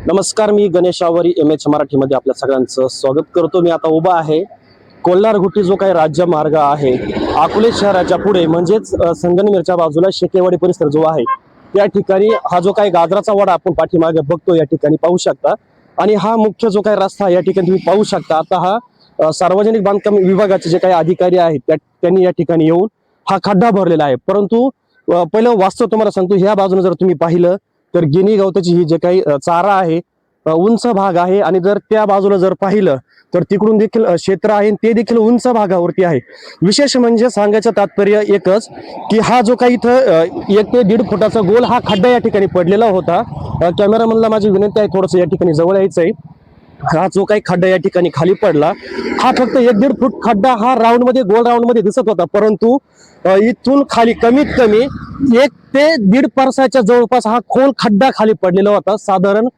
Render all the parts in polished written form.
नमस्कार, मी गणेश आवरी MH मराठीमध्ये आपल्या सगळ्यांचं स्वागत करतो। मी आता उभा आहे कोल्हार-घुटी जो काही राज्य मार्ग आहे अकोले शहराच्या पुढे म्हणजेच संगमनेरच्या बाजूला शेकेवाडी परिसर जो आहे त्या ठिकाणी हा जो काही गाजराचा वाडा आपण पाठीमागे बघतो या ठिकाणी पाहू शकता। आणि हा मुख्य जो काही रस्ता या ठिकाणी तुम्ही पाहू शकता। आता हा सार्वजनिक बांधकाम विभागाचे जे काही अधिकारी आहेत त्यांनी या ठिकाणी येऊन हा खड्डा भरलेला आहे। परंतु पहिलं वास्तव तुम्हाला सांगतो, ह्या बाजूने जर तुम्ही पाहिलं तर गिनी गवताची ही जे काही चारा आहे उंच भाग आहे, आणि जर त्या बाजूला जर पाहिलं तर तिकडून देखील क्षेत्र आहे, ते देखील उंच भागावरती आहे। विशेष म्हणजे सांगायचं तात्पर्य एकच की हा जो काही इथं 1 ते 1.5 फुटाचा गोल हा खड्डा या ठिकाणी पडलेला होता। कॅमेरामनला माझी विनंती आहे थोडंसं या ठिकाणी जवळ यायचंय। हा जो काही खड्डा या ठिकाणी खाली पडला हा फक्त 1-1.5 फूट खड्डा हा राऊंड मध्ये गोल राऊंड मध्ये दिसत होता, परंतु इथून खाली कमीत कमी 1 ते 1.5 परसाच्या जवळपास हा खोल खड्डा खाली पडलेला होता। साधारण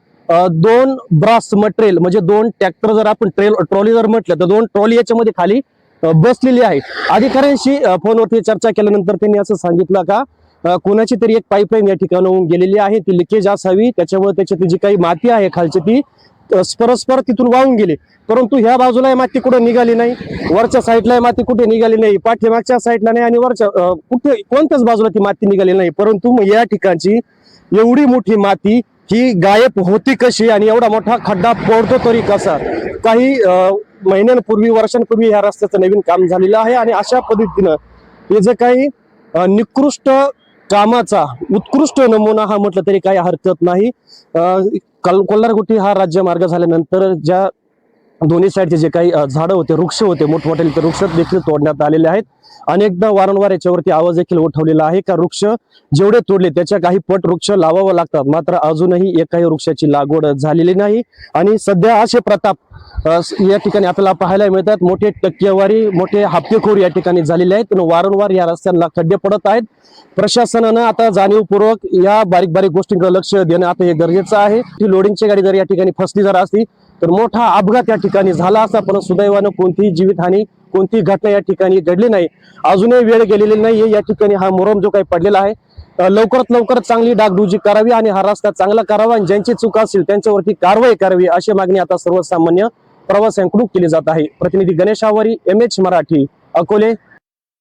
2 ब्रास मटेरियल म्हणजे 2 ट्रॅक्टर जर आपण ट्रॉली जर म्हटलं तर 2 ट्रॉली याच्यामध्ये खाली बसलेली आहे। अधिकाऱ्यांशी फोनवरती चर्चा केल्यानंतर त्यांनी असं सांगितलं का कोणाची तरी एक पाईपलाईन या ठिकाणाहून गेलेली आहे, ती लिकेज असावी, त्याच्यामुळे त्याच्यातली जी काही माती आहे खालची ती परस्पर तिथून वाहून गेली। परंतु ह्या बाजूला माती कुठे निघाली नाही, वरच्या साईडला माती कुठे निघाली नाही, पाठीमागच्या साईडला नाही, आणि वरच्या कुठे कोणत्याच बाजूला ती माती निघाली नाही। परंतु या ठिकाणची एवढी मोठी माती ही गायब होती कशी, आणि एवढा मोठा खड्डा पडतो तरी कसा? काही महिन्यांपूर्वी वर्षांपूर्वी ह्या रस्त्याचं नवीन काम झालेलं आहे, आणि अशा पद्धतीनं हे जे काही निकृष्ट कामाचा उत्कृष्ट नमुना हा म्हटलं तरी काही हरकत नाही। कोल्हार-घुटी हा राज्य मार्ग झाल्यानंतर ज्या दोन्ही साईडचे जे काही झाडं होते, वृक्ष होते, मोठमोठे वृक्ष देखील तोडण्यात आलेले आहेत। अनेकदा वारंवार याच्यावरती आवाज देखील उठवलेला आहे का वृक्ष जेवढे तोडले त्याच्या काही पट वृक्ष लावावं लागतात, मात्र अजूनही एकाही वृक्षाची लागवड झालेली नाही। आणि सध्या असे प्रताप या ठिकाणी आपल्याला पाहायला मिळतात। मोठे टक्केवारी मोठे हप्तेखोर या ठिकाणी झालेले आहेत, पण वारंवार या रस्त्यांना खड्डे पडत आहेत। प्रशासनानं आता जाणीवपूर्वक या बारीक बारीक गोष्टींकडे लक्ष देणं आता हे गरजेचं आहे। ती लोडिंगची गाडी जर या ठिकाणी फसली जर असती तर मोठा अपघात या ठिकाणी झाला असता, पण सुदैवानं कोणतीही जीवितहानी कोणती घटना या ठिकाणी घडली नाही। अजूनही वेळ गेलेली नाही या ठिकाणी हा मुरुम जो काही पडलेला आहे लवकरात लवकर चांगली डागडुजी करावी आणि हा रस्ता चांगला करावा, आणि ज्यांची चूक असेल त्यांच्यावरती कारवाई करावी अशी मागणी आता सर्वसामान्य प्रवाशांकडून केली जात आहे। प्रतिनिधी गणेश आवरी, MH मराठी, अकोले।